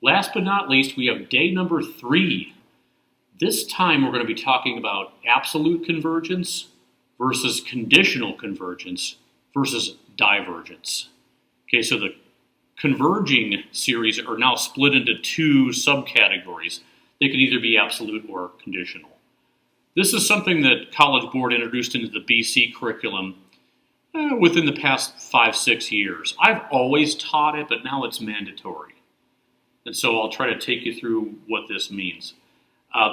Last but not least, we have day number 3. This time we're going to be talking about absolute convergence versus conditional convergence versus divergence. Okay, so the converging series are now split into 2 subcategories. They can either be absolute or conditional. This is something that College Board introduced into the BC curriculum within the past 5-6 years. I've always taught it, but now it's mandatory. And so I'll try to take you through what this means.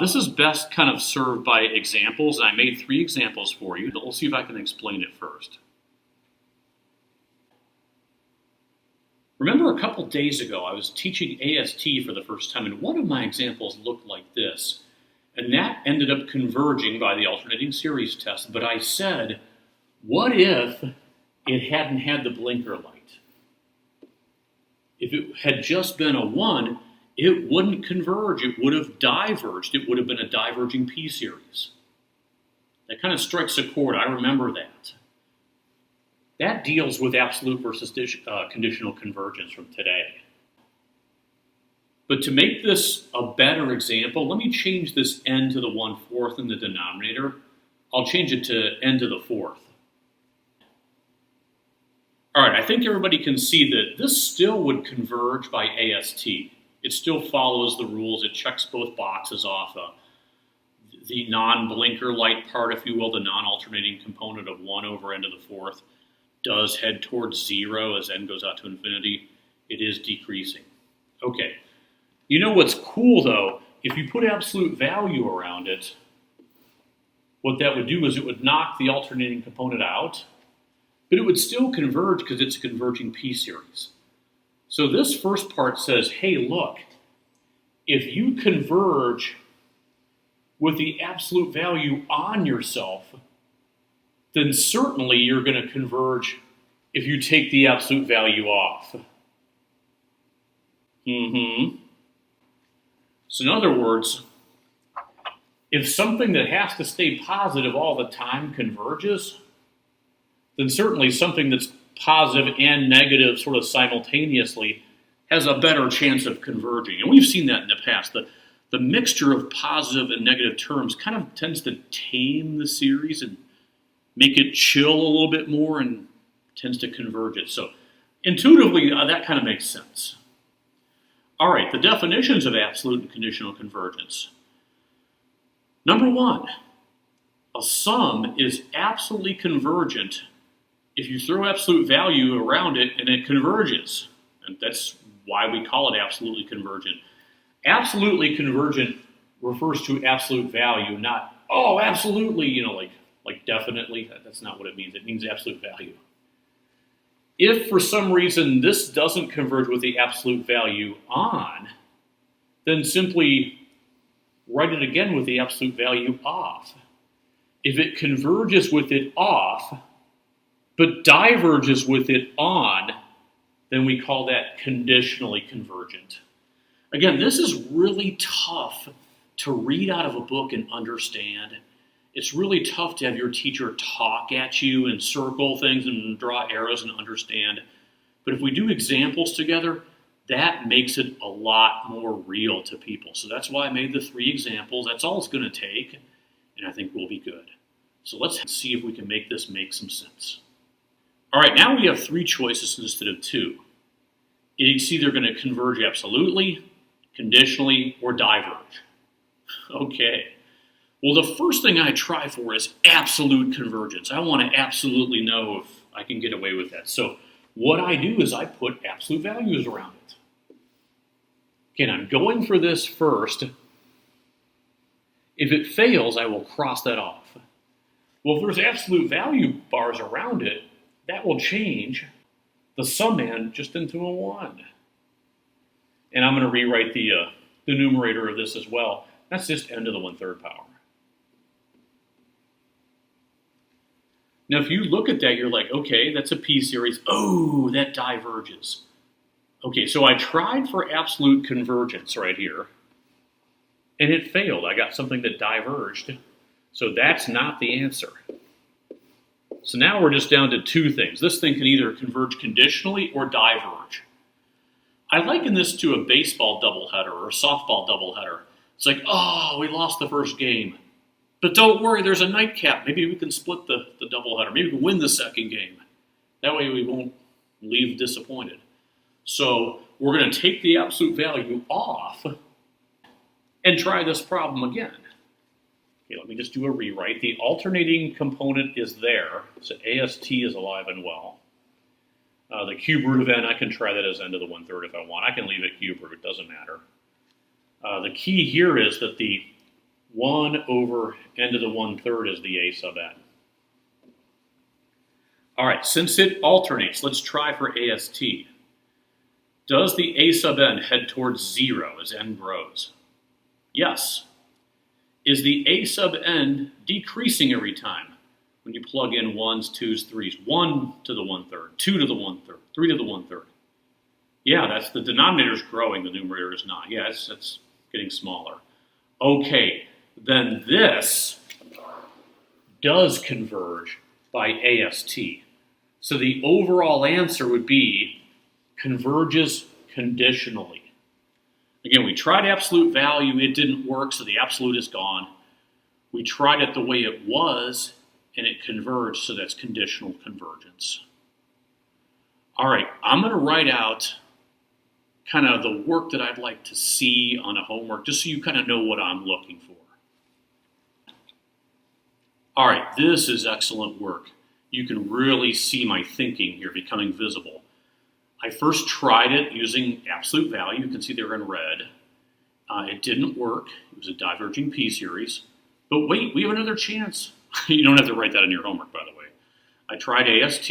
This is best kind of served by examples, and I made 3 examples for you. We'll see if I can explain it first. Remember a couple days ago, I was teaching AST for the first time, and one of my examples looked like this. And that ended up converging by the alternating series test. But I said, what if it hadn't had the blinker light? If it had just been a 1, it wouldn't converge. It would have diverged. It would have been a diverging p-series. That kind of strikes a chord. I remember that. That deals with absolute versus conditional convergence from today. But to make this a better example, let me change this n to the 1/4 in the denominator. I'll change it to n to the 4th. All right, I think everybody can see that this still would converge by AST. It still follows the rules. It checks both boxes off. The non-blinker light part, if you will, the non-alternating component of 1 over n to the 4th, does head towards 0 as n goes out to infinity. It is decreasing. Okay. You know what's cool, though? If you put absolute value around it, what that would do is it would knock the alternating component out, but it would still converge because it's a converging p-series. So this first part says, hey, look, if you converge with the absolute value on yourself, then certainly you're going to converge if you take the absolute value off. So in other words, if something that has to stay positive all the time converges, then certainly something that's positive and negative sort of simultaneously has a better chance of converging. And we've seen that in the past. The mixture of positive and negative terms kind of tends to tame the series and make it chill a little bit more and tends to converge it. So intuitively, that kind of makes sense. All right, the definitions of absolute and conditional convergence. Number 1, a sum is absolutely convergent if you throw absolute value around it and it converges. And that's why we call it absolutely convergent. Absolutely convergent refers to absolute value, not, oh, absolutely, like definitely. That's not what it means. It means absolute value. If for some reason this doesn't converge with the absolute value on, then simply write it again with the absolute value off. If it converges with it off, but diverges with it on, then we call that conditionally convergent. Again, this is really tough to read out of a book and understand. It's really tough to have your teacher talk at you and circle things and draw arrows and understand. But if we do examples together, that makes it a lot more real to people. So that's why I made the 3 examples. That's all it's going to take, and I think we'll be good. So let's see if we can make this make some sense. All right, now we have 3 choices instead of 2. It's either going to converge absolutely, conditionally, or diverge. Okay. Well, the first thing I try for is absolute convergence. I want to absolutely know if I can get away with that. So what I do is I put absolute values around it. Okay, and I'm going for this first. If it fails, I will cross that off. Well, if there's absolute value bars around it, that will change the summand just into a 1. And I'm going to rewrite the numerator of this as well. That's just n to the 1/3 power. Now, if you look at that, you're like, okay, that's a p-series. Oh, that diverges. Okay, so I tried for absolute convergence right here, and it failed. I got something that diverged. So that's not the answer. So now we're just down to 2 things. This thing can either converge conditionally or diverge. I liken this to a baseball doubleheader or a softball doubleheader. It's like, oh, we lost the first game. But don't worry, there's a nightcap. Maybe we can split the doubleheader. Maybe we can win the second game. That way we won't leave disappointed. So we're going to take the absolute value off and try this problem again. Okay, let me just do a rewrite. The alternating component is there, so AST is alive and well. The cube root of n, I can try that as n to the 1/3 if I want. I can leave it cube root, it doesn't matter. The key here is that the 1 over n to the 1/3 is the a sub n. All right, since it alternates, let's try for AST. Does the a sub n head towards 0 as n grows? Yes. Is the a sub n decreasing every time? When you plug in 1s, 2s, 3s, 1 to the 1/3, 2 to the 1/3, 3 to the 1/3. Yeah, that's the denominator is growing, the numerator is not. Yeah, it's getting smaller. Okay, then this does converge by AST. So the overall answer would be converges conditionally. Again, we tried absolute value, it didn't work, so the absolute is gone. We tried it the way it was, and it converged, so that's conditional convergence. All right, I'm going to write out kind of the work that I'd like to see on a homework, just so you kind of know what I'm looking for. All right, this is excellent work. You can really see my thinking here becoming visible. I first tried it using absolute value. You can see they're in red. It didn't work. It was a diverging p-series. But wait, we have another chance. You don't have to write that in your homework, by the way. I tried AST.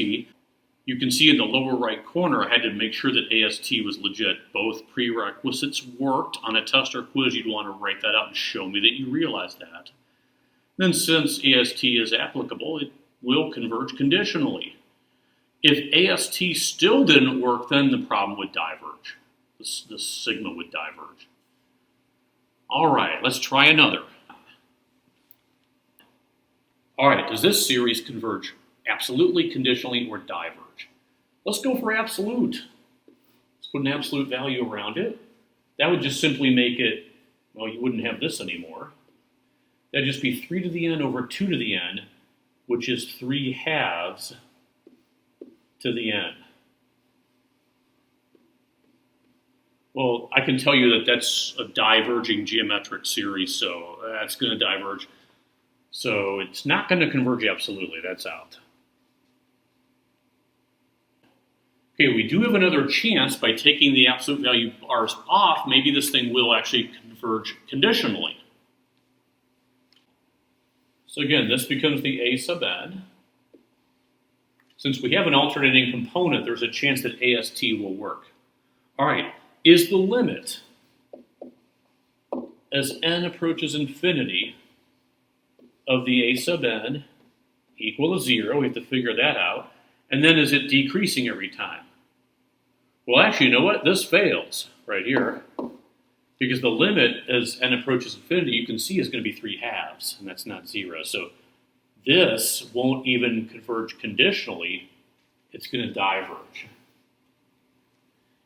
You can see in the lower right corner, I had to make sure that AST was legit. Both prerequisites worked. On a test or quiz, you'd want to write that out and show me that you realized that. Then since AST is applicable, it will converge conditionally. If AST still didn't work, then the problem would diverge. The sigma would diverge. All right, let's try another. All right, does this series converge absolutely, conditionally, or diverge? Let's go for absolute. Let's put an absolute value around it. That would just simply make it, well, you wouldn't have this anymore. That'd just be 3 to the n over 2 to the n, which is 3 halves to the n. Well, I can tell you that that's a diverging geometric series, so that's going to diverge. So it's not going to converge absolutely, that's out. Okay, we do have another chance by taking the absolute value r's off. Maybe this thing will actually converge conditionally. So again, this becomes the a sub n. Since we have an alternating component, there's a chance that AST will work. All right, is the limit as n approaches infinity of the a sub n equal to 0? We have to figure that out. And then is it decreasing every time? Well, actually, you know what? This fails right here. Because the limit as n approaches infinity, you can see is going to be 3 halves, and that's not 0. So this won't even converge conditionally. It's going to diverge.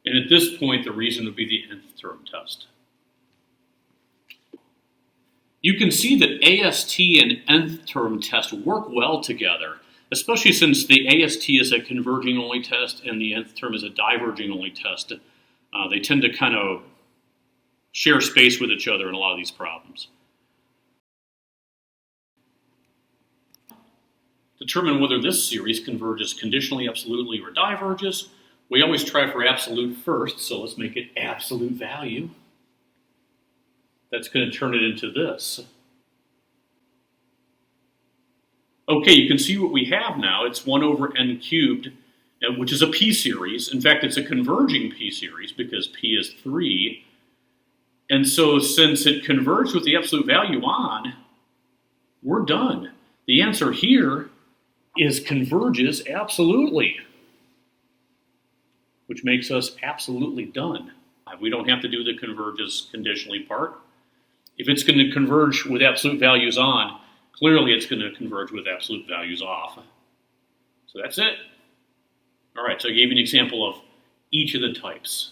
And at this point, the reason would be the nth term test. You can see that AST and nth term test work well together, especially since the AST is a converging only test and the nth term is a diverging only test. They tend to kind of share space with each other in a lot of these problems. Determine whether this series converges conditionally, absolutely, or diverges. We always try for absolute first, so let's make it absolute value. That's going to turn it into this. Okay, you can see what we have now. It's 1 over n cubed, which is a p-series. In fact, it's a converging p-series because p is 3. And so since it converged with the absolute value on, we're done. The answer here is converges absolutely, which makes us absolutely done. We don't have to do the converges conditionally part. If it's going to converge with absolute values on, clearly it's going to converge with absolute values off. So that's it. All right, so I gave you an example of each of the types.